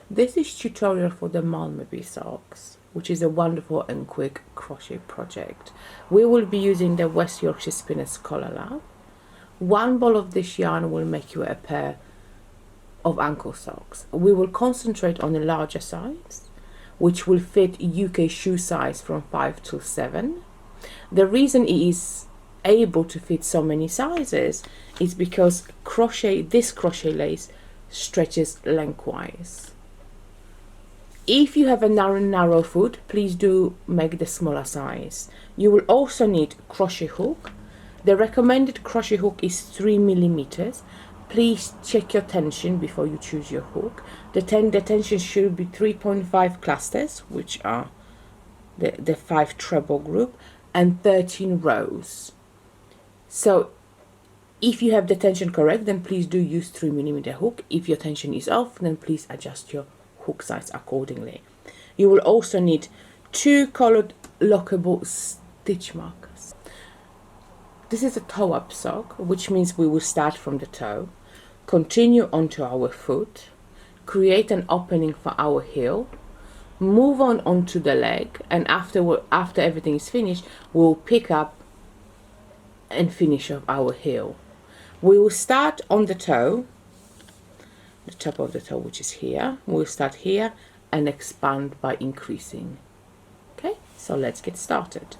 This is tutorial for the Melmerby socks, which is a wonderful and quick crochet project. We will be using the West Yorkshire Spinners ColourLab. One ball of this yarn will make you a pair of ankle socks. We will concentrate on the larger size, which will fit UK shoe size from 5 to 7. The reason it is able to fit so many sizes is because this crochet lace stretches lengthwise. If you have a narrow foot, please do make the smaller size. You will also need crochet hook. The recommended crochet hook is 3 millimeters. Please check your tension before you choose your hook. The tension should be 3.5 clusters, which are the 5 treble group, and 13 rows. So if you have the tension correct, then please do use 3 millimeter hook. If your tension is off, then please adjust your hook size accordingly. You will also need 2 colored lockable stitch markers. This is a toe up sock, which means we will start from the toe, continue onto our foot, create an opening for our heel, move on onto the leg, and after everything is finished, we'll pick up and finish off our heel. We will start on the toe, the top of the toe, which is here. We'll start here and expand by increasing. Okay, so let's get started.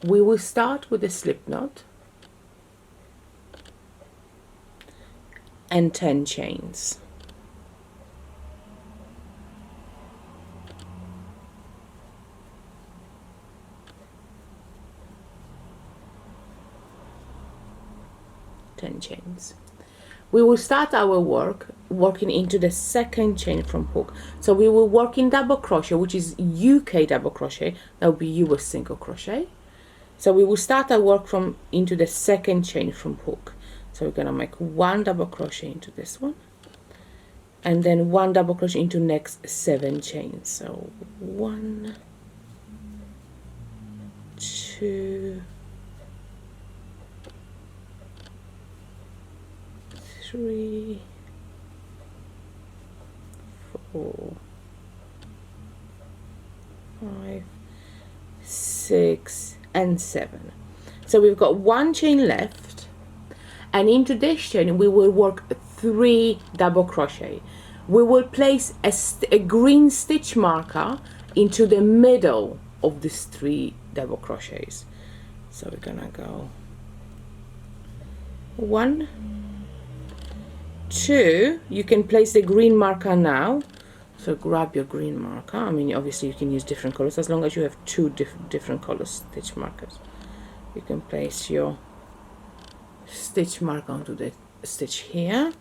We will start with a slip knot and 10 chains. We will start our working into the second chain from hook. So we will work in double crochet, which is UK double crochet. That will be US single crochet. So we will start our work into the second chain from hook. So we're gonna make 1 double crochet into this one, and then 1 double crochet into next 7 chains. So 1, 2, 3, 4, 5, 6, and 7. So we've got 1 chain left, and into this chain we will work 3 double crochet. We will place a green stitch marker into the middle of these 3 double crochets. So we're gonna go 1, 2, you can place the green marker now. So grab your green marker. I mean, obviously you can use different colors as long as you have 2 different color stitch markers. You can place your stitch mark onto the stitch here,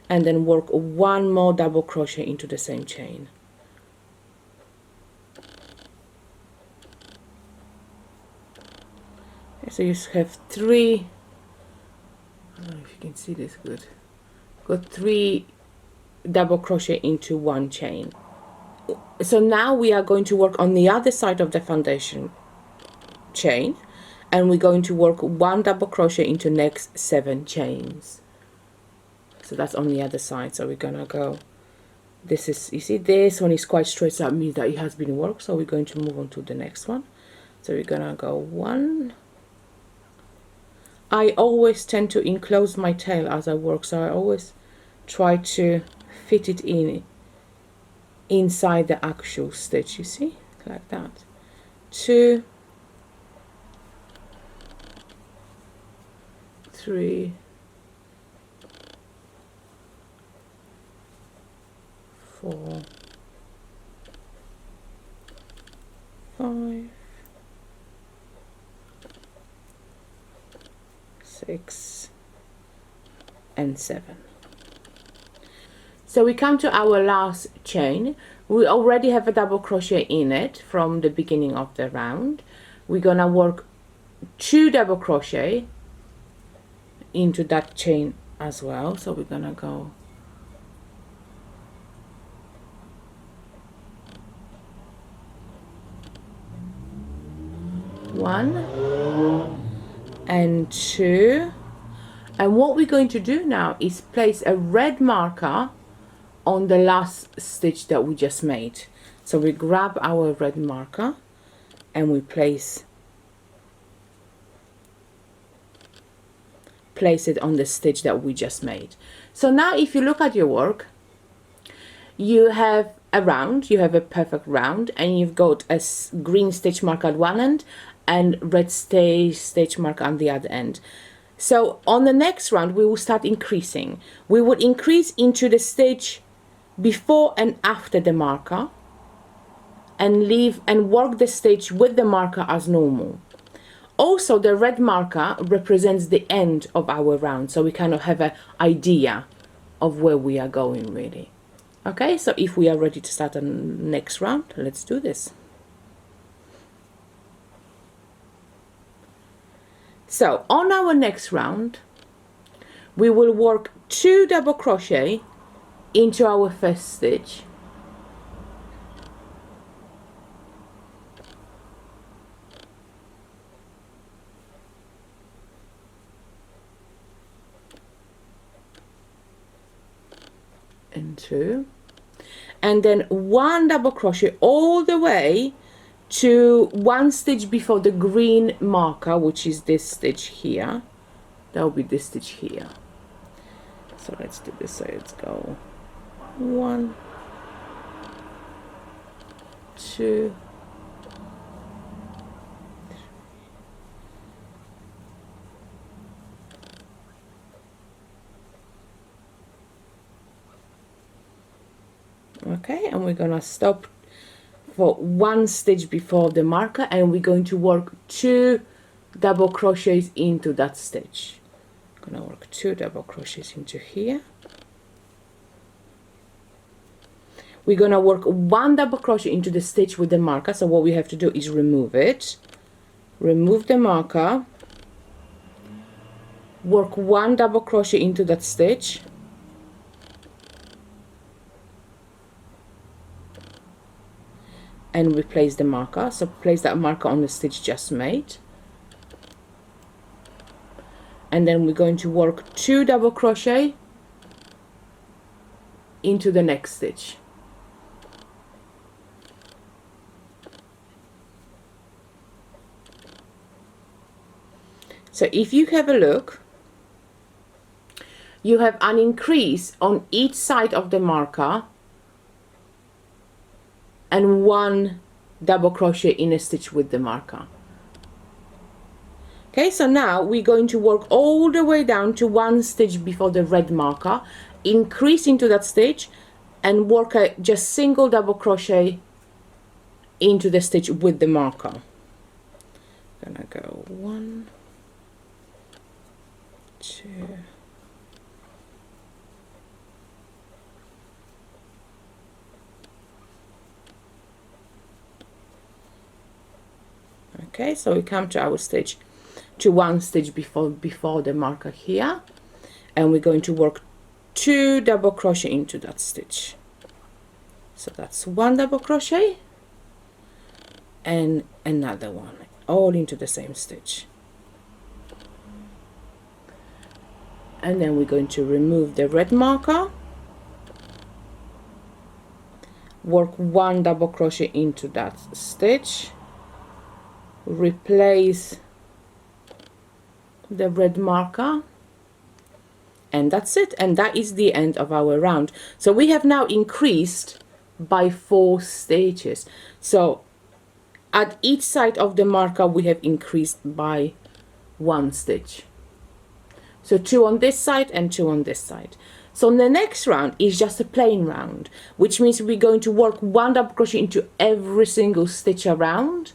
and then work 1 more double crochet into the same chain. Okay, so you have 3, I don't know if you can see this good, got 3 double crochet into 1 chain. So now we are going to work on the other side of the foundation chain, and we're going to work 1 double crochet into next 7 chains. So that's on the other side. So we're gonna go, this is, you see this one is quite straight, so that means that it has been worked. So we're going to move on to the next one. So we're gonna go 1. I always tend to enclose my tail as I work, so I always try to fit it inside the actual stitch, you see, like that. 2, 3, 4, 5, 6, and 7. So we come to our last chain. We already have a double crochet in it from the beginning of the round. We're gonna work 2 double crochet into that chain as well. So we're gonna go 1 and 2, and what we're going to do now is place a red marker on the last stitch that we just made. So we grab our red marker and we place it on the stitch that we just made. So now if you look at your work, you have a round, you have a perfect round, and you've got a green stitch mark at one end and red stitch mark on the other end. So on the next round we will start increasing. We would increase into the stitch before and after the marker and leave and work the stitch with the marker as normal. Also, the red marker represents the end of our round, so we kind of have an idea of where we are going really. Okay, so if we are ready to start the next round, let's do this. So on our next round, we will work 2 double crochet into our first stitch. And 2, and then 1 double crochet all the way to 1 stitch before the green marker, which is this stitch here. That will be this stitch here. So let's do this. So let's go 1, 2, 3. Okay, and we're gonna stop for 1 stitch before the marker, and we're going to work 2 double crochets into that stitch. I'm gonna work 2 double crochets into here. We're gonna work 1 double crochet into the stitch with the marker. So what we have to do is remove it, remove the marker, work 1 double crochet into that stitch, and replace the marker. So place that marker on the stitch just made, and then we're going to work 2 double crochet into the next stitch. So if you have a look, you have an increase on each side of the marker and 1 double crochet in a stitch with the marker. Okay, so now we're going to work all the way down to 1 stitch before the red marker, increase into that stitch and work a just single double crochet into the stitch with the marker. Gonna go 1, 2, okay, so we come to our stitch, to 1 stitch before the marker here, and we're going to work 2 double crochet into that stitch. So that's 1 double crochet and another one, all into the same stitch. And then we're going to remove the red marker, work 1 double crochet into that stitch, replace the red marker, and that's it, and that is the end of our round. So we have now increased by 4 stitches. So at each side of the marker we have increased by 1 stitch. So 2 on this side and 2 on this side. So the next round is just a plain round, which means we're going to work 1 double crochet into every single stitch around,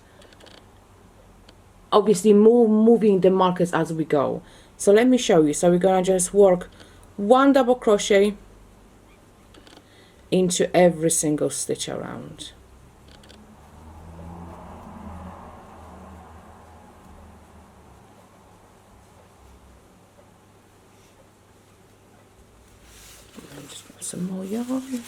obviously moving the markers as we go. So let me show you. So we're gonna just work 1 double crochet into every single stitch around. Just put some more yarn.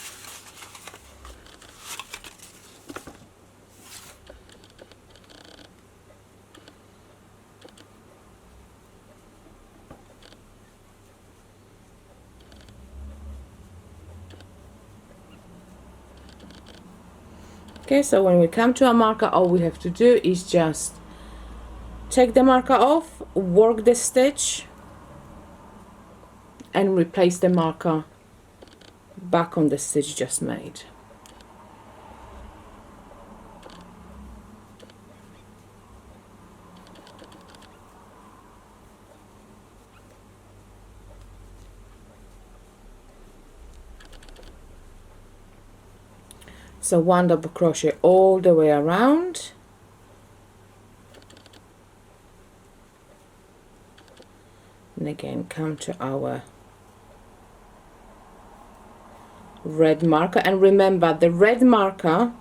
Okay, so when we come to our marker, all we have to do is just take the marker off, work the stitch, and replace the marker back on the stitch just made. So 1 double crochet all the way around, and again come to our red marker, and remember the red marker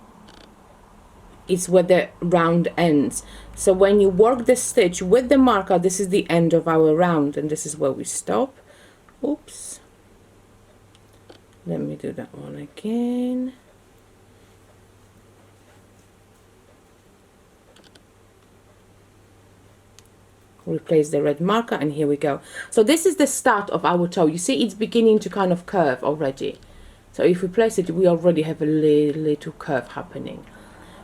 is where the round ends. So when you work the stitch with the marker, this is the end of our round, and this is where we stop. Oops, let me do that one again. Replace the red marker, and here we go. So this is the start of our toe. You see it's beginning to kind of curve already. So if we place it, we already have a little curve happening.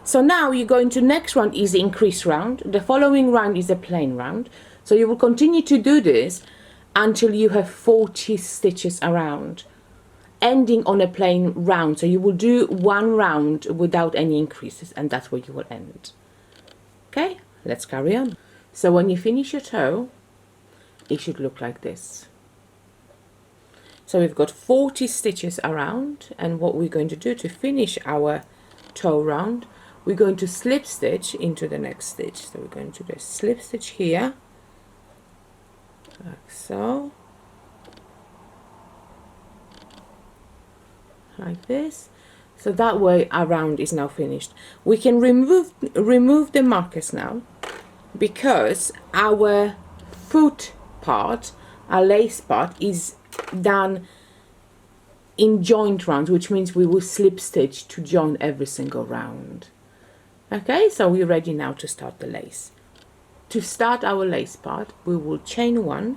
So now you go into next round is the increase round. The following round is a plain round. So you will continue to do this until you have 40 stitches around, ending on a plain round. So you will do one round without any increases, and that's where you will end. Okay, let's carry on. So when you finish your toe, it should look like this. So we've got 40 stitches around, and what we're going to do to finish our toe round, we're going to slip stitch into the next stitch. So we're going to do a slip stitch here, like so, like this. So that way our round is now finished. We can remove the markers now, because our foot part, our lace part, is done in joint rounds, which means we will slip stitch to join every single round. Okay, so we're ready now to start the lace. To start our lace part, we will chain 1.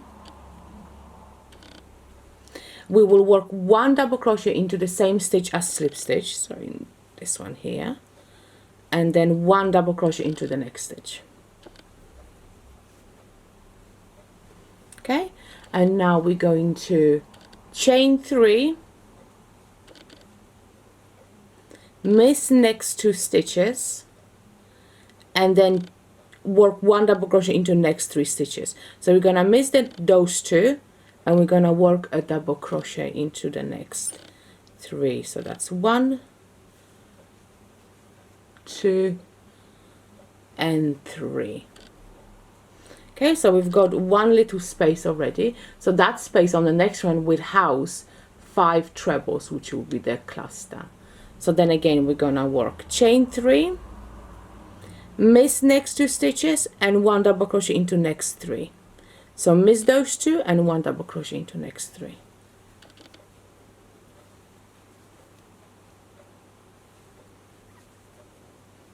We will work 1 double crochet into the same stitch as slip stitch, so in this one here, and then 1 double crochet into the next stitch. Okay, and now we're going to chain 3, miss next 2 stitches, and then work 1 double crochet into next 3 stitches. So we're gonna miss those 2, and we're gonna work a double crochet into the next 3. So that's 1, 2, and 3. Okay, so we've got 1 little space already. So that space on the next one will house 5 trebles, which will be the cluster. So then again, we're gonna work chain 3, miss next 2 stitches, and 1 double crochet into next 3. So miss those 2 and 1 double crochet into next 3.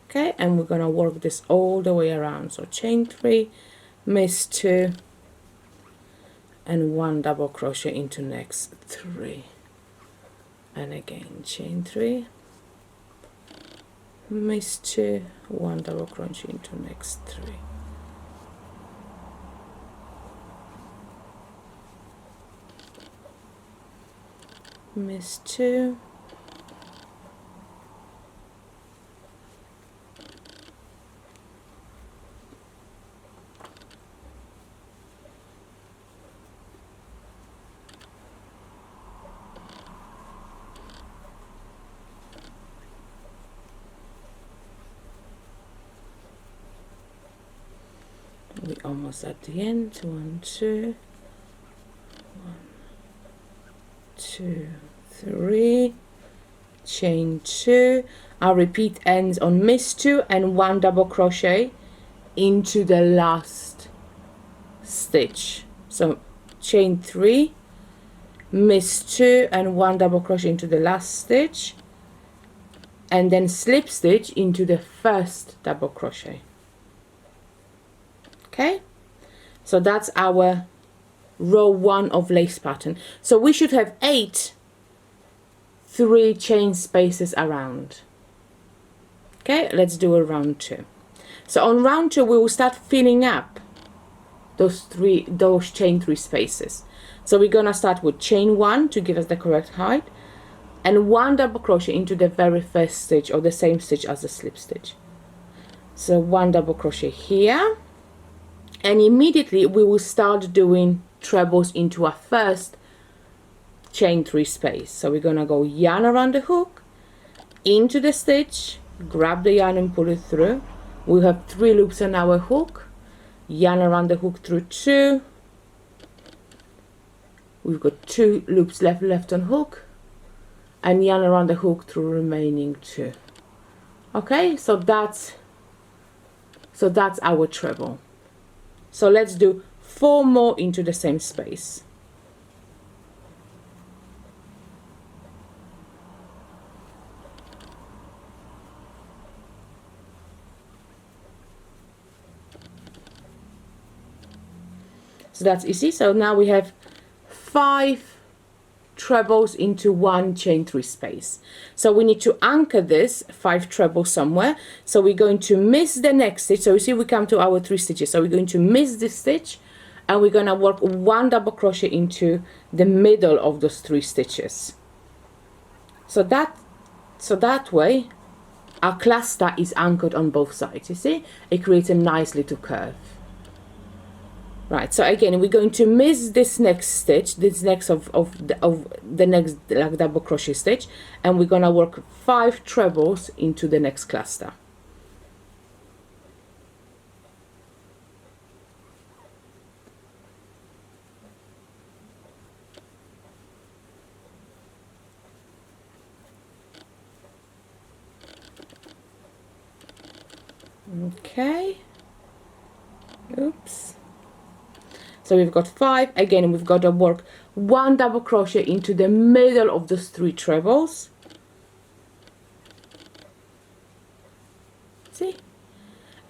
Okay, and we're gonna work this all the way around. So chain 3, miss 2, and 1 double crochet into next 3, and again chain 3, miss 2, 1 double crochet into next 3. Miss 2, we're almost at the end. 1, 2, 1, 2, 3, chain 2. Our repeat ends on miss 2 and 1 double crochet into the last stitch. So chain 3, miss 2 and 1 double crochet into the last stitch, and then slip stitch into the first double crochet. Okay, so that's our row 1 of lace pattern. So we should have 8 3 chain spaces around. Okay, let's do a round 2. So on round 2 we will start filling up those chain 3 spaces. So we're gonna start with chain 1 to give us the correct height, and 1 double crochet into the very first stitch, or the same stitch as the slip stitch. So 1 double crochet here, and immediately we will start doing trebles into our first chain 3 space. So we're gonna go yarn around the hook, into the stitch, grab the yarn and pull it through. We have 3 loops on our hook, yarn around the hook through 2. We've got 2 loops left on hook, and yarn around the hook through remaining 2. Okay, so that's our treble. So let's do 4 more into the same space. So that's easy. So now we have 5 trebles into 1 chain 3 space. So we need to anchor this 5 trebles somewhere. So we're going to miss the next stitch. So you see we come to our 3 stitches. So we're going to miss this stitch, and we're going to work 1 double crochet into the middle of those 3 stitches. So that way our cluster is anchored on both sides. You see, it creates a nice little curve. Right, so again we're going to miss this next stitch, this next of the next like double crochet stitch, and we're gonna work 5 trebles into the next cluster. Okay, oops. So we've got 5. Again, we've got to work 1 double crochet into the middle of those 3 trebles. See?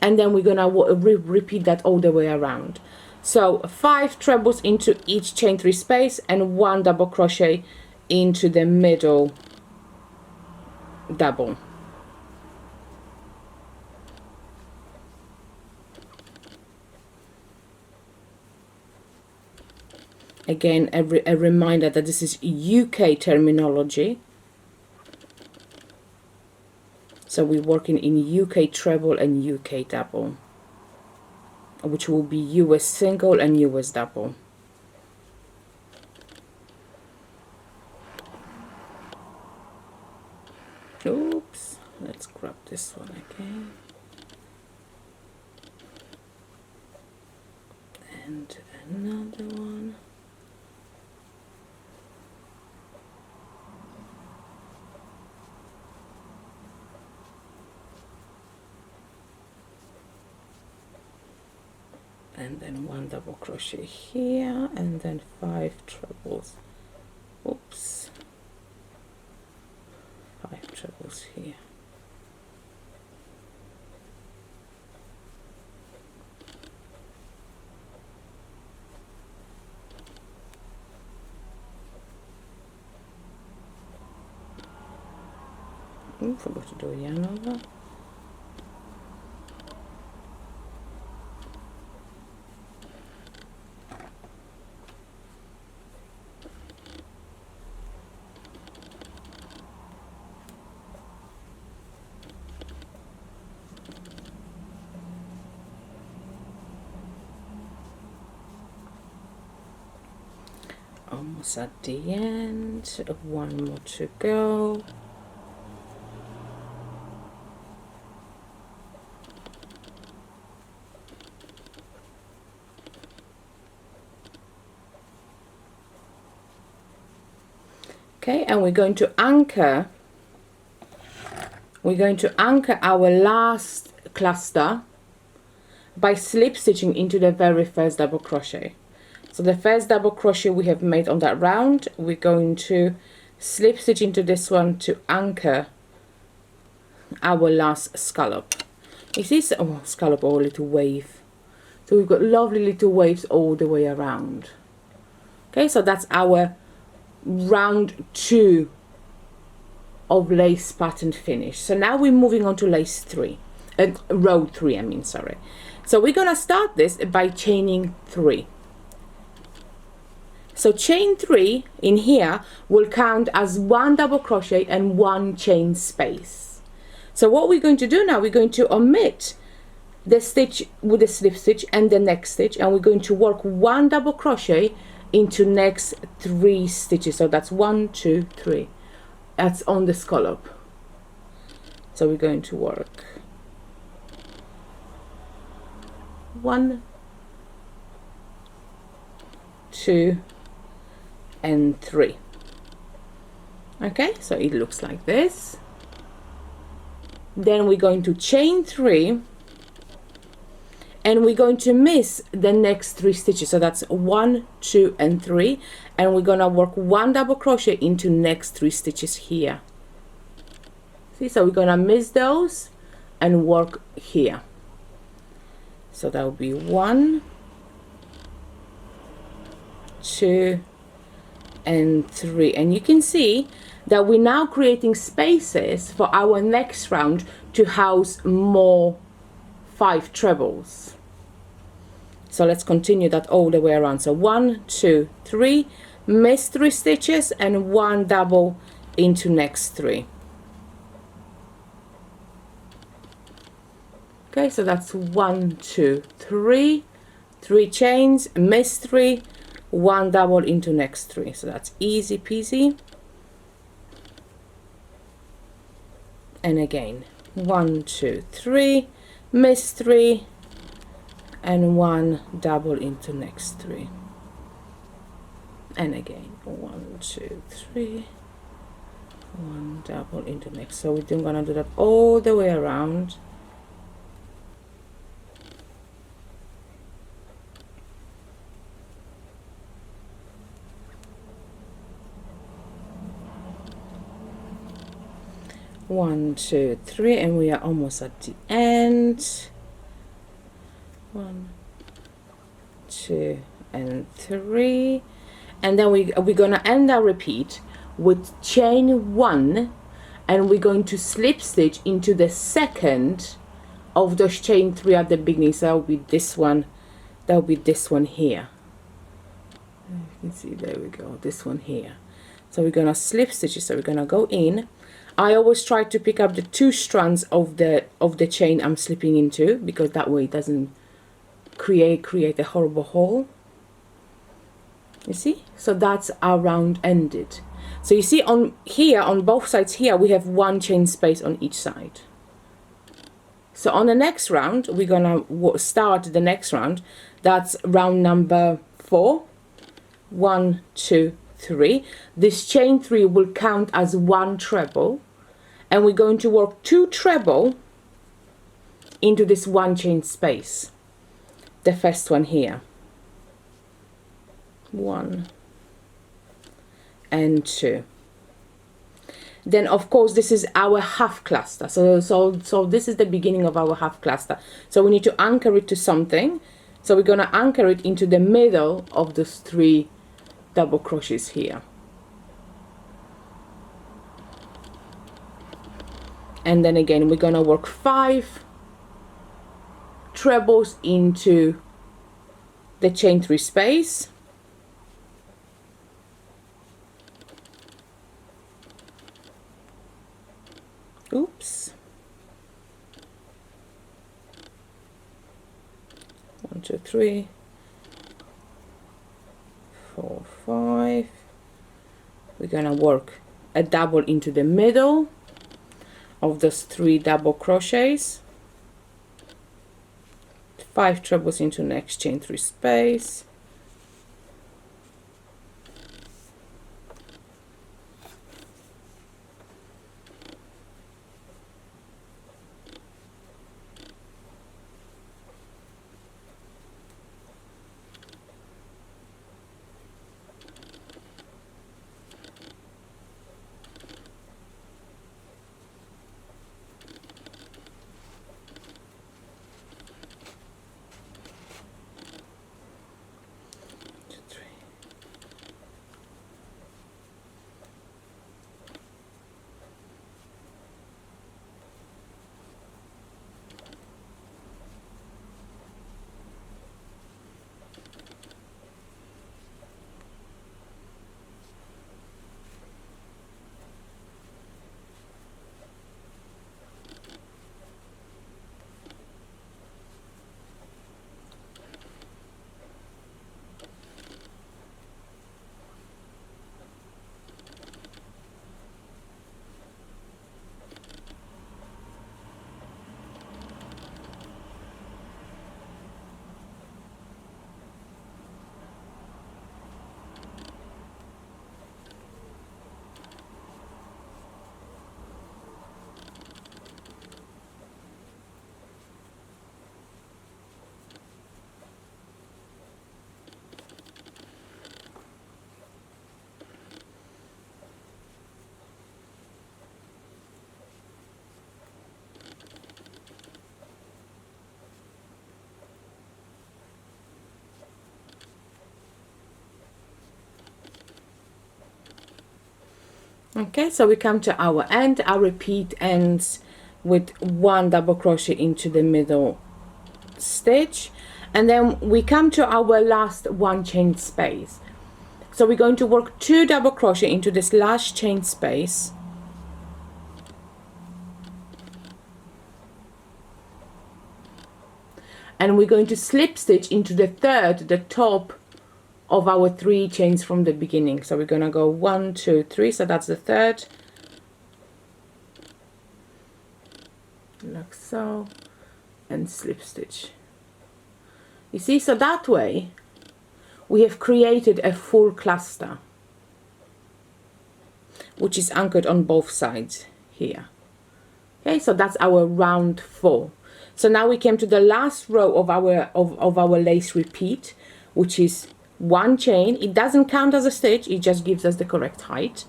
And then we're gonna repeat that all the way around. So 5 trebles into each chain 3 space, and 1 double crochet into the middle double. Again, a reminder that this is UK terminology. So we're working in UK treble and UK double, which will be US single and US double. Oops, let's grab this one again. And another one. And then 1 double crochet here, and then 5 trebles. Oops, 5 trebles here. Forgot to do a yarn over. Almost at the end, 1 more to go. Okay, and we're going to anchor our last cluster by slip stitching into the very first double crochet. So the first double crochet we have made on that round, we're going to slip stitch into this one to anchor our last scallop. Is this scallop or little wave? So we've got lovely little waves all the way around. Okay, so that's our round 2 of lace pattern finish. So now we're moving on to lace 3, row 3, I mean, sorry. So we're gonna start this by chaining 3. So chain 3 in here will count as 1 double crochet and 1 chain space. So what we're going to do now, we're going to omit the stitch with the slip stitch and the next stitch, and we're going to work 1 double crochet into next 3 stitches. So that's 1, 2, 3. That's on the scallop. So we're going to work 1, 2, and 3. Okay, so it looks like this. Then we're going to chain 3, and we're going to miss the next 3 stitches. So that's 1, 2, and 3, and we're gonna work 1 double crochet into next 3 stitches here. See, so we're gonna miss those and work here. So that will be 1, 2, and 3, and you can see that we're now creating spaces for our next round to house more 5 trebles. So let's continue that all the way around. So 1, 2, 3, miss 3 stitches and 1 double into next 3. Okay, so that's 1, 2, 3, 3 chains, miss 3, 1 double into next 3. So that's easy peasy. And again, 1, 2, 3, miss 3, and 1 double into next 3. And again, 1, 2, 3, 1 double into next. So we're gonna do that all the way around. One, 2, 3, and we are almost at the end. 1, 2, and 3, and then we're gonna end our repeat with chain 1, and we're going to slip stitch into the second of those chain 3 at the beginning. So that will be this one. That will be this one here. You can see, there we go, this one here. So we're gonna slip stitch. So we're gonna go in. I always try to pick up the 2 strands of the chain I'm slipping into, because that way it doesn't create a horrible hole. You see? So that's our round ended. So you see on here, on both sides here, we have 1 chain space on each side. So on the next round, we're gonna start the next round. That's round number 4. 1, 2, 3. This chain 3 will count as 1 treble, and we're going to work 2 treble into this 1 chain space. The first one here, 1 and 2. Then of course this is our half cluster. So this is the beginning of our half cluster. So we need to anchor it to something. So we're gonna anchor it into the middle of those 3 double crochets here. And then again, we're gonna work 5 trebles into the chain 3 space. Oops. 1, 2, 3, 4, 5. We're gonna work a double into the middle of those 3 double crochets, 5 trebles into next chain 3 space, Okay, so we come to our end. Our repeat ends with 1 double crochet into the middle stitch, and then we come to our last 1 chain space. So we're going to work 2 double crochet into this last chain space, and we're going to slip stitch into the top of our 3 chains from the beginning. So we're gonna go 1, 2, 3, so that's the third, like so, and slip stitch. You see, so that way we have created a full cluster which is anchored on both sides here. Okay, so that's our round 4. So now we came to the last row of our lace repeat, which is 1 chain. It doesn't count as a stitch, it just gives us the correct height.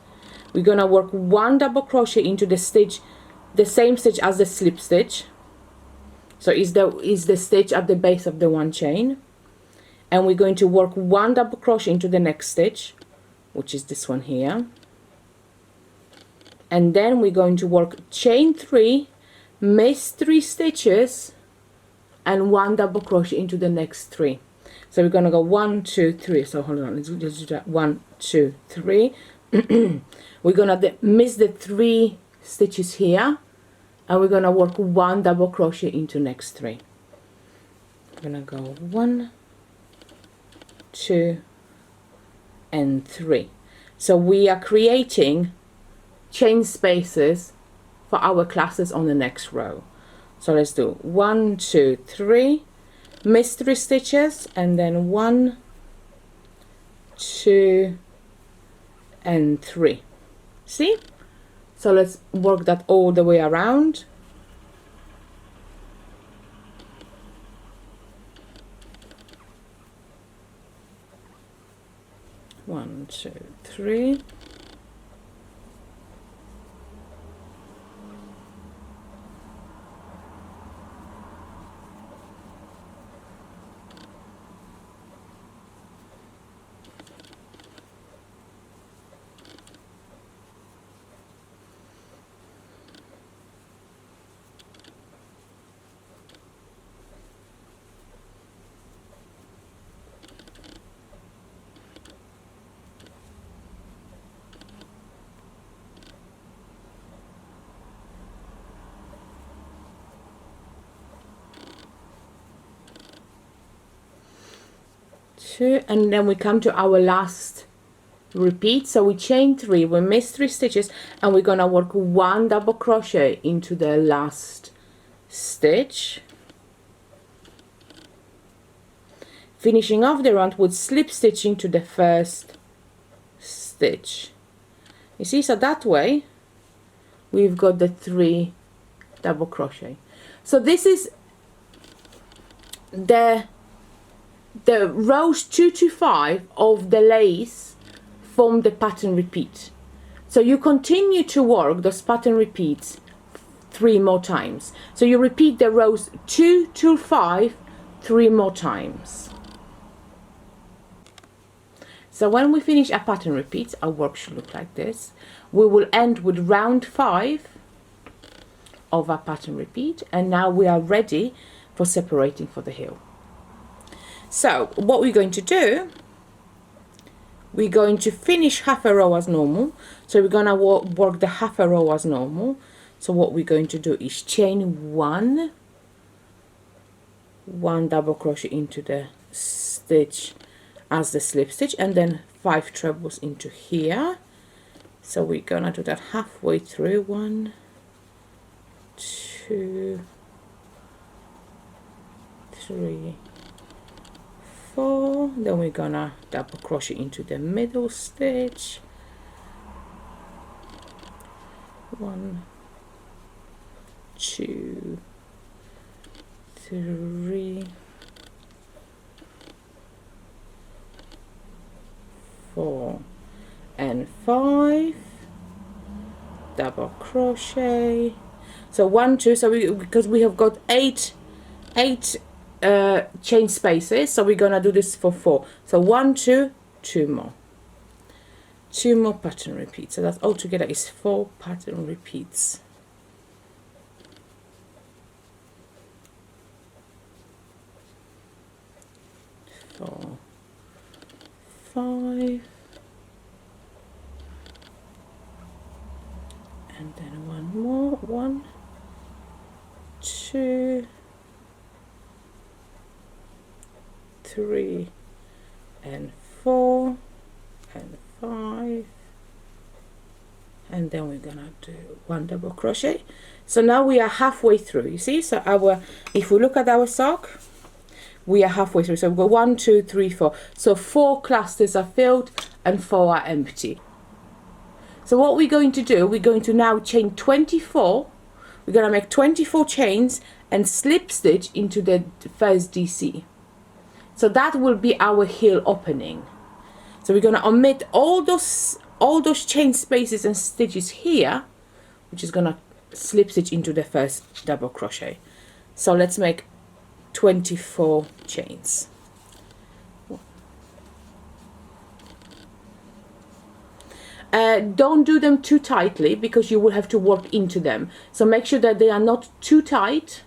We're gonna work 1 double crochet into the stitch, the same stitch as the slip stitch. So is the stitch at the base of the 1 chain, and we're going to work 1 double crochet into the next stitch, which is this one here, and then we're going to work chain 3, miss 3 stitches, and 1 double crochet into the next 3. So we're gonna go 1, 2, 3. So hold on, let's just do that. 1, 2, 3. We're gonna miss the 3 stitches here, and we're gonna work 1 double crochet into next 3. I'm gonna go 1, 2, and 3. So we are creating chain spaces for our classes on the next row. So let's do 1, 2, 3, miss 3 stitches, and then 1, 2, and 3. See? So let's work that all the way around. One, 2, 3. And then we come to our last repeat. So we chain 3, we miss 3 stitches, and we're gonna work 1 double crochet into the last stitch, finishing off the round with slip stitching to the first stitch. You see, so that way we've got the 3 double crochet. So this is the rows 2 to 5 of the lace from the pattern repeat. So you continue to work those pattern repeats 3 more times. So you repeat the rows 2 to 5 3 more times. So when we finish our pattern repeats, our work should look like this. We will end with round 5 of our pattern repeat, and now we are ready for separating for the heel. So what we're going to do, we're going to finish half a row as normal. So we're going to work the half a row as normal. So what we're going to do is chain 1 double crochet into the stitch as the slip stitch, and then 5 trebles into here. So we're going to do that halfway through. 1, 2, 3, 4. Then we're gonna double crochet into the middle stitch. 1, 2, 3, 4, and 5. Double crochet. So 1, 2. So because we have got 8 chain spaces, so we're gonna do this for 4. So 1, 2, 2 more. 2 more pattern repeats. So that's altogether is 4 pattern repeats. Four, 5, and then one more, 1, 2, 3, and 4, and 5, and then we're gonna do 1 double crochet. So now we are halfway through, you see. So if we look at our sock, we are halfway through. So we've got 1, 2, 3, 4. So 4 clusters are filled and 4 are empty. So what we're going to do, we're going to now chain 24. We're going to make 24 chains and slip stitch into the first DC. So that will be our heel opening. So we're going to omit all those chain spaces and stitches here, which is going to slip stitch into the first double crochet. So let's make 24 chains. Don't do them too tightly because you will have to work into them. So make sure that they are not too tight,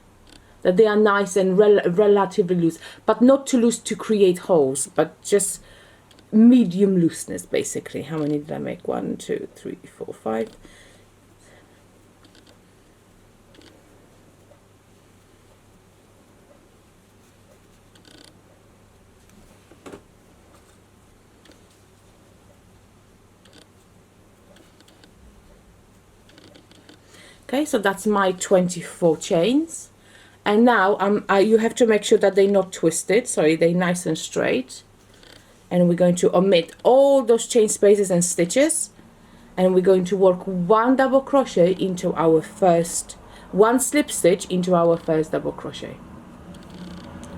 that they are nice and relatively loose, but not too loose to create holes, but just medium looseness basically. How many did I make? 1, 2, 3, 4, 5. Okay, so that's my 24 chains. And now you have to make sure that they're not twisted, sorry, they're nice and straight. And we're going to omit all those chain spaces and stitches. And we're going to work 1 double crochet into our first, 1 slip stitch into our first double crochet.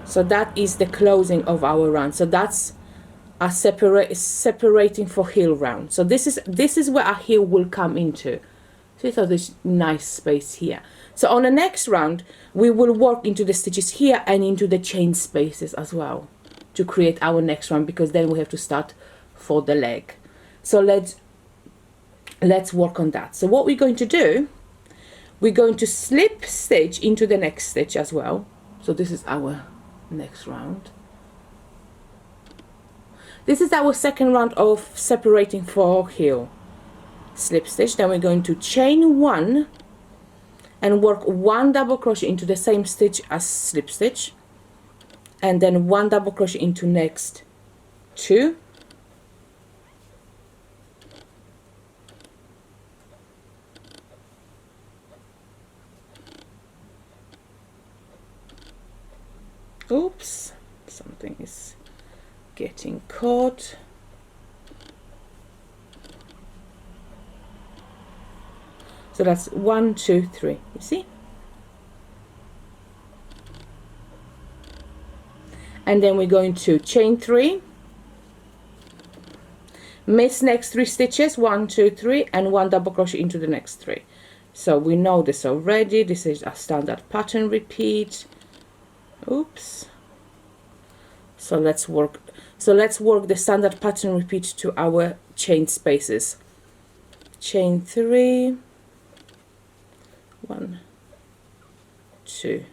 So that is the closing of our round. So that's our separating for heel round. So this is where our heel will come into. So this nice space here. So on the next round we will work into the stitches here and into the chain spaces as well to create our next round, because then we have to start for the leg. So let's work on that. So what we're going to do, we're going to slip stitch into the next stitch as well. So this is our next round. This is our second round of separating for heel. Slip stitch, then we're going to chain 1 and work 1 double crochet into the same stitch as slip stitch, and then 1 double crochet into next 2, oops, something is getting caught. So that's 1, 2, 3, you see? And then we're going to chain 3, miss next 3 stitches, 1, 2, 3, and 1 double crochet into the next 3. So we know this already. This is a standard pattern repeat. Oops. So let's work the standard pattern repeat to our chain spaces. Chain 3, 1, 2,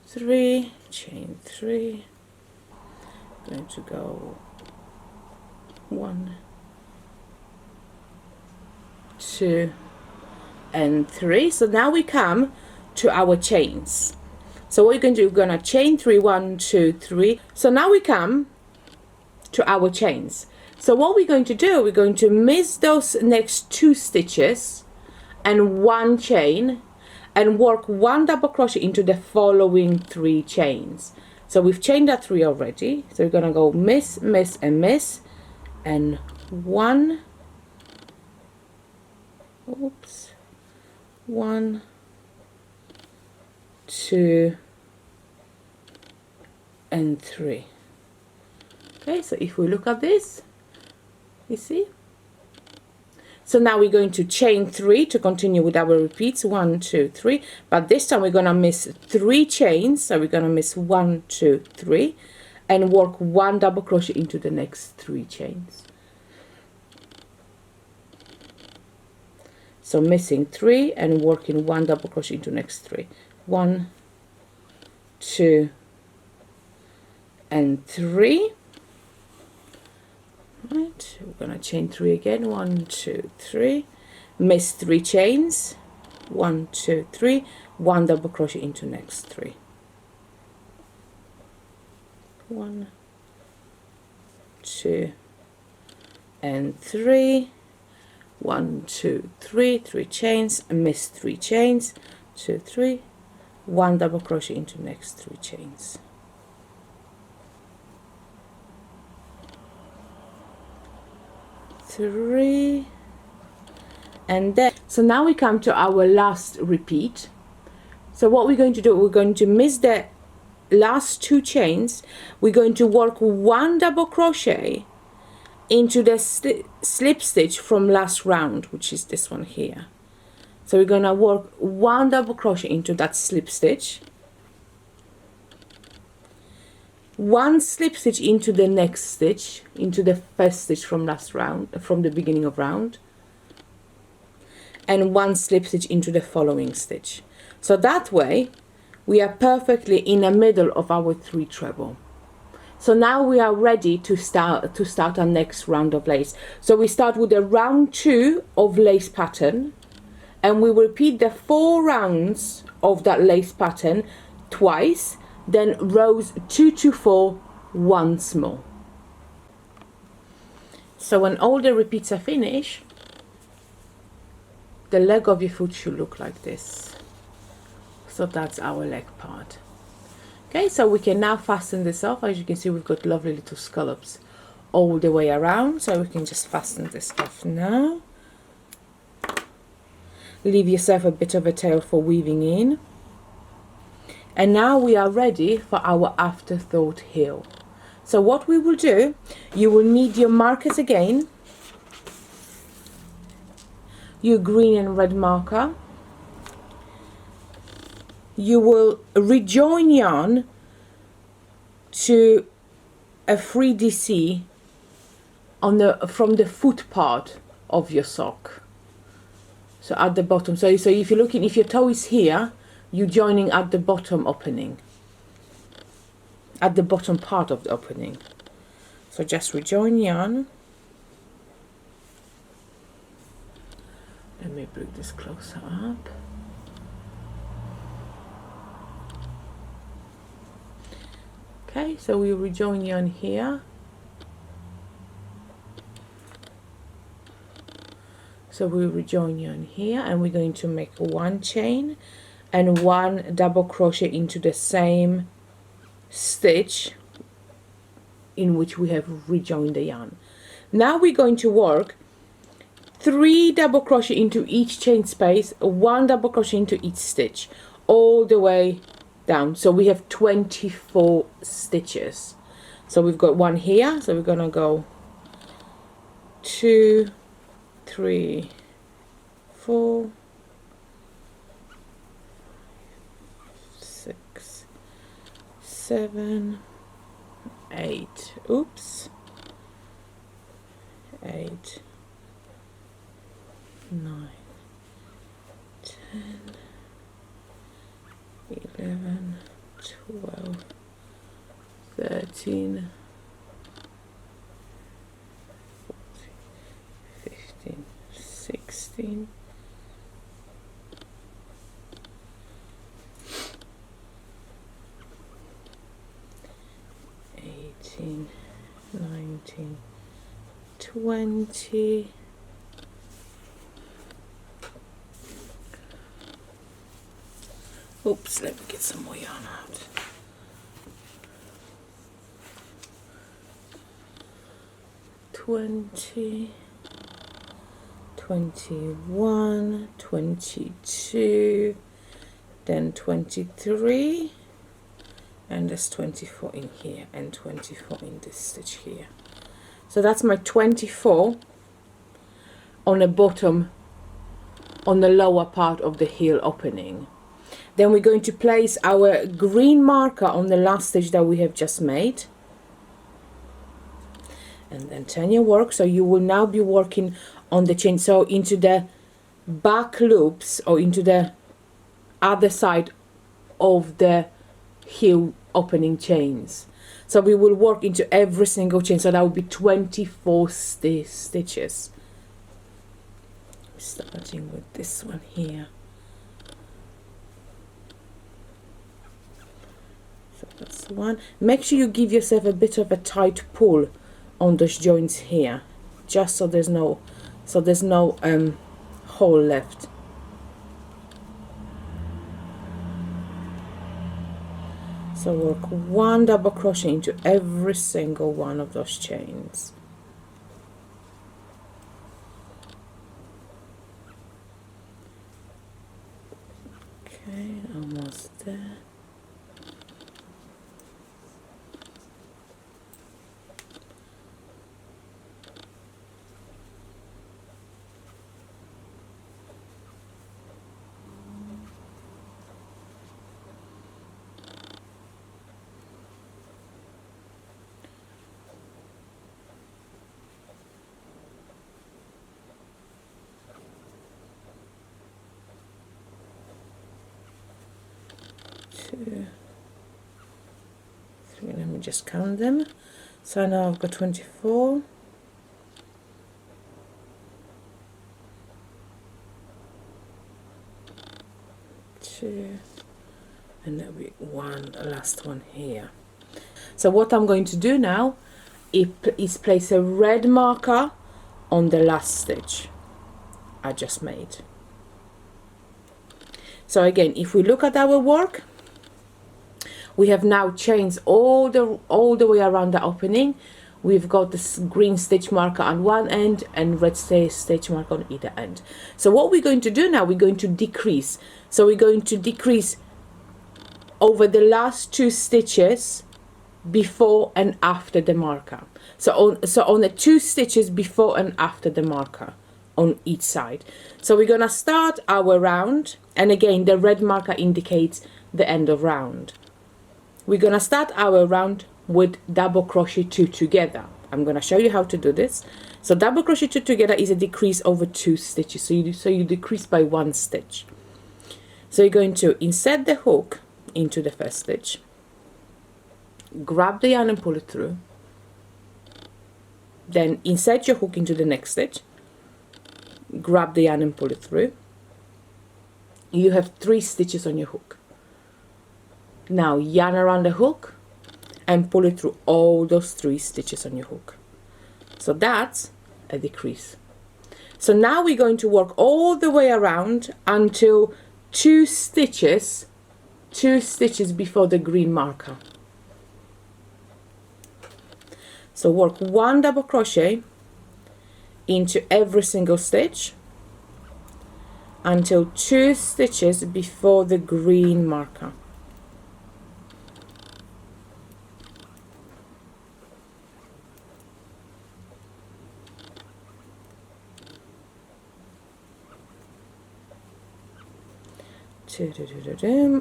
3, chain 3, going to go 1, 2, and 3. So now we come to our chains. So what you're going to do, we're going to chain 3, 1, 2, 3. So now we come to our chains. So what we're going to do, we're going to miss those next 2 stitches and 1 chain and work 1 double crochet into the following 3 chains. So we've chained that 3 already. So we're going to go miss, miss, and miss, and 1, oops, 1, 2, and 3. Okay, so if we look at this, you see. So now we're going to chain 3 to continue with our repeats, 1, 2, 3, but this time we're going to miss 3 chains. So we're going to miss 1, 2, 3 and work 1 double crochet into the next 3 chains. So missing 3 and working 1 double crochet into next 3. 1, 2 and 3. Right, we're going to chain 3 again. 1, 2, 3. Miss 3 chains. 1, 2, 3. 1 double crochet into next 3. 1, 2 and 3. 1, 2, 3. 3 chains. Miss 3 chains. 2, 3. 1 double crochet into next 3 chains. 3 and then, so now we come to our last repeat. So what we're going to do, we're going to miss the last 2 chains. We're going to work 1 double crochet into the slip stitch from last round, which is this one here. So we're going to work 1 double crochet into that slip stitch, 1 slip stitch into the next stitch, into the first stitch from last round, from the beginning of round, and 1 slip stitch into the following stitch. So that way we are perfectly in the middle of our 3 treble. So now we are ready to start our next round of lace. So we start with a round 2 of lace pattern, and we repeat the 4 rounds of that lace pattern twice, then rows 2 to 4 once more. So when all the repeats are finished, the leg of your foot should look like this. So that's our leg part. Okay, so we can now fasten this off. As you can see, we've got lovely little scallops all the way around, so we can just fasten this off now. Leave yourself a bit of a tail for weaving in. And now we are ready for our afterthought heel. So what we will do, you will need your markers again, your green and red marker. You will rejoin yarn to a 3DC on from the foot part of your sock. So at the bottom. So if you're looking, if your toe is here, you're joining at the bottom opening, at the bottom part of the opening. So just rejoin yarn. Let me bring this closer up. Okay, so we rejoin yarn here. So we rejoin yarn here, and we're going to make 1 chain and 1 double crochet into the same stitch in which we have rejoined the yarn. Now we're going to work 3 double crochet into each chain space, 1 double crochet into each stitch, all the way down. So we have 24 stitches. So we've got 1 here, so we're gonna go 2, 3, 4, 6, 7, 8. Oops. 8, 9, 10, 11, 12, 13, 14, 15, 16, 18, 19, 20, 'Oops, let me get some more yarn out. 20, 21, 22, then 23, and there's 24 in here and 24 in this stitch here. So that's my 24 on the bottom, on the lower part of the heel opening. Then we're going to place our green marker on the last stitch that we have just made, and then turn your work. So you will now be working on the chain, so into the back loops or into the other side of the heel opening chains. So we will work into every single chain, so that will be 24 stitches. Starting with this one here. So that's one. Make sure you give yourself a bit of a tight pull on those joints here, just so there's no hole left. So work one double crochet into every single one of those chains. Okay, almost there. Two, three, let me just count them. So now I've got 24. Two, and there'll be one last one here. So what I'm going to do now is place a red marker on the last stitch I just made. So again, if we look at our work, we have now chains all the way around the opening. We've got this green stitch marker on one end and red stitch marker on either end. So what we're going to do now, we're going to decrease. So we're going to decrease over the last two stitches before and after the marker. So on the two stitches before and after the marker on each side. So we're gonna start our round, and again the red marker indicates the end of round. We're gonna start our round with double crochet 2 together. I'm gonna show you how to do this. So double crochet 2 together is a decrease over 2 stitches. So you decrease by 1 stitch. So you're going to insert the hook into the first stitch, grab the yarn and pull it through, then insert your hook into the next stitch, grab the yarn and pull it through. You have 3 stitches on your hook. Now yarn around the hook and pull it through all those 3 stitches on your hook. So that's a decrease. So now we're going to work all the way around until 2 stitches before the green marker. So work 1 double crochet into every single stitch until 2 stitches before the green marker.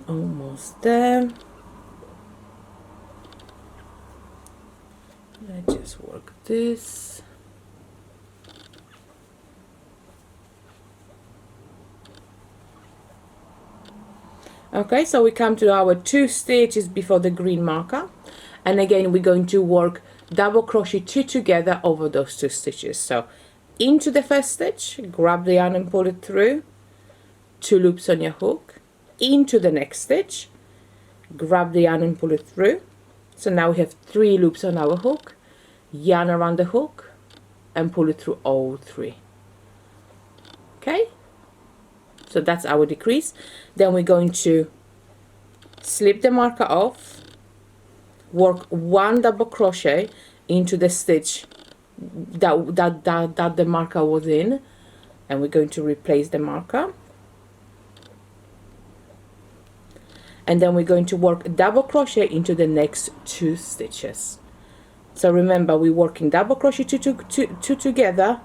Almost there. Let's just work this. Okay, so we come to our 2 stitches before the green marker, and again we're going to work double crochet 2 together over those 2 stitches. So into the first stitch, grab the yarn and pull it through, 2 loops on your hook, into the next stitch, grab the yarn and pull it through. So now we have 3 loops on our hook, yarn around the hook and pull it through all 3. Okay, so that's our decrease. Then we're going to slip the marker off, work 1 double crochet into the stitch that the marker was in, and we're going to replace the marker. And then we're going to work double crochet into the next 2 stitches. So remember, we're working double crochet 2 together.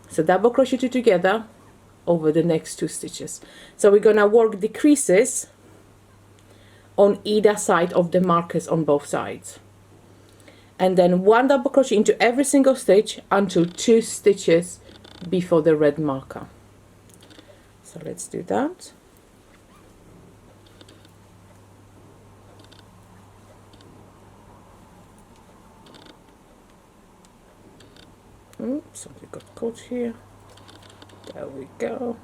So double crochet 2 together over the next 2 stitches. So we're gonna work decreases on either side of the markers on both sides. And then 1 double crochet into every single stitch until 2 stitches before the red marker. So let's do that. Oops, something got caught here. There we go.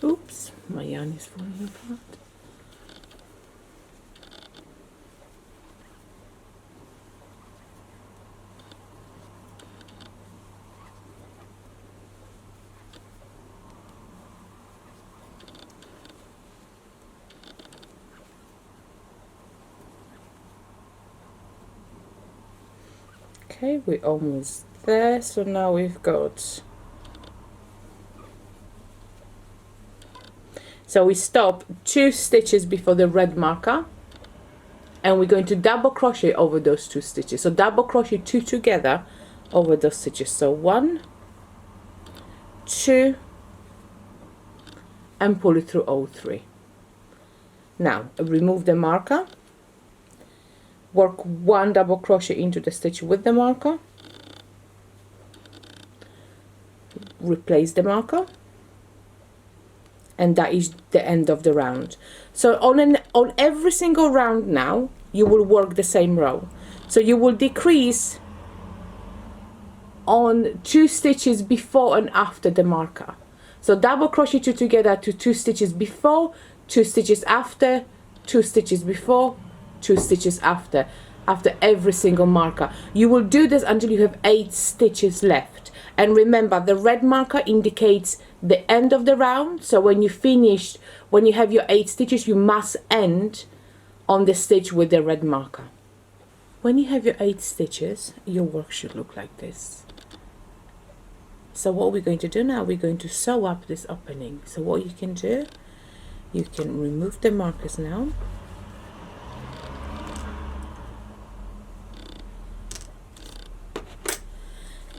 Oops, my yarn is falling apart. Okay, we're almost there. So now we've got, so we stop 2 stitches before the red marker, and we're going to double crochet over those 2 stitches. So double crochet 2 together over those stitches. So 1, 2, and pull it through all 3. Now remove the marker, work 1 double crochet into the stitch with the marker, replace the marker, and that is the end of the round. So on every single round now you will work the same row. So you will decrease on 2 stitches before and after the marker. So double crochet 2 together to 2 stitches before, 2 stitches after, 2 stitches before, 2 stitches after every single marker. You will do this until you have 8 stitches left. And remember, the red marker indicates the end of the round. So when you finish, when you have your 8 stitches, you must end on the stitch with the red marker. When you have your 8 stitches, your work should look like this. So what we're going to do now, we're going to sew up this opening. So what you can do, you can remove the markers now.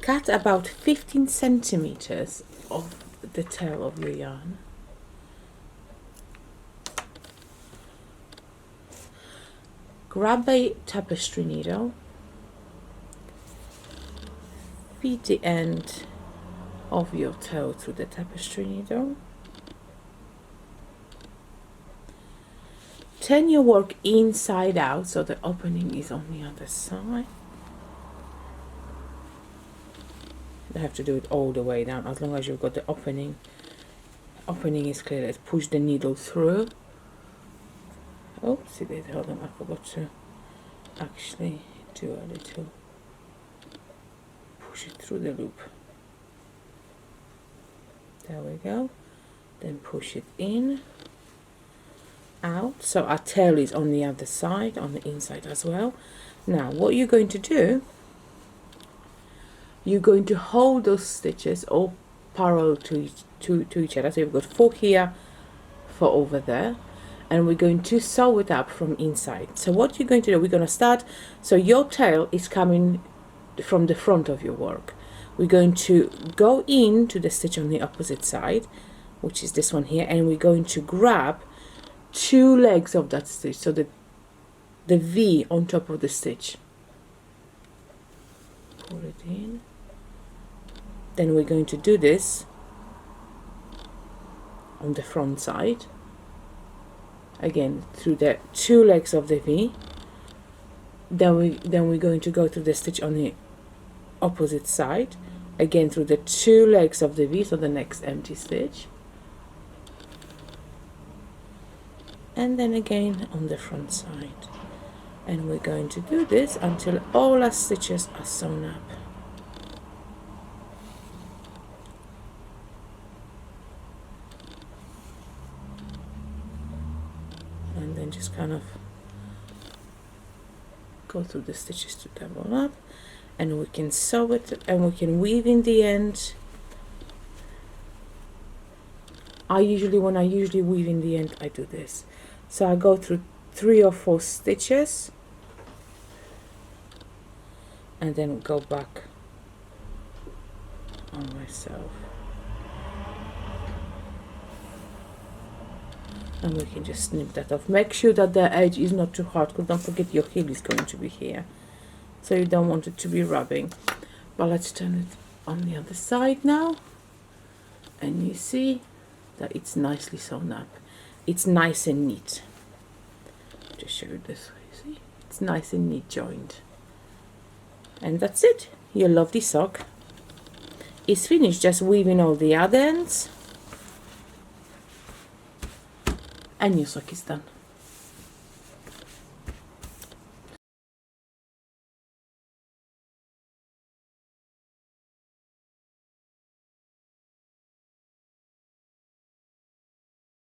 Cut about 15 centimeters of the tail of your yarn. Grab a tapestry needle, feed the end of your tail through the tapestry needle. Turn your work inside out so the opening is on the other side. You don't have to do it all the way down, as long as you've got the opening. Opening is clear. Let's push the needle through. Oh, see there, hold on, I forgot to actually do a little push it through the loop. There we go. Then push it in, out. So our tail is on the other side, on the inside as well. Now what you're going to do, you're going to hold those stitches all parallel to each other. So you've got 4 here, 4 over there, and we're going to sew it up from inside. So what you're going to do, we're going to start, so your tail is coming from the front of your work. We're going to go into the stitch on the opposite side, which is this one here, and we're going to grab 2 legs of that stitch, so the V on top of the stitch. Pull it in. Then we're going to do this on the front side, again through the 2 legs of the V. Then we're going to go through the stitch on the opposite side, again through the 2 legs of the V, so the next empty stitch, and then again on the front side. And we're going to do this until all our stitches are sewn up. And then just kind of go through the stitches to double up, and we can sew it and we can weave in the end. When I usually weave in the end, I do this. So I go through 3 or 4 stitches and then go back on myself. and we can just snip that off. Make sure that the edge is not too hard, because don't forget your heel is going to be here, so you don't want it to be rubbing. But let's turn it on the other side now, and you see that it's nicely sewn up. It's nice and neat. Just show you this way. See, it's nice and neat joined, and that's it. Your lovely sock is finished. Just weaving all the other ends, and your sock is done.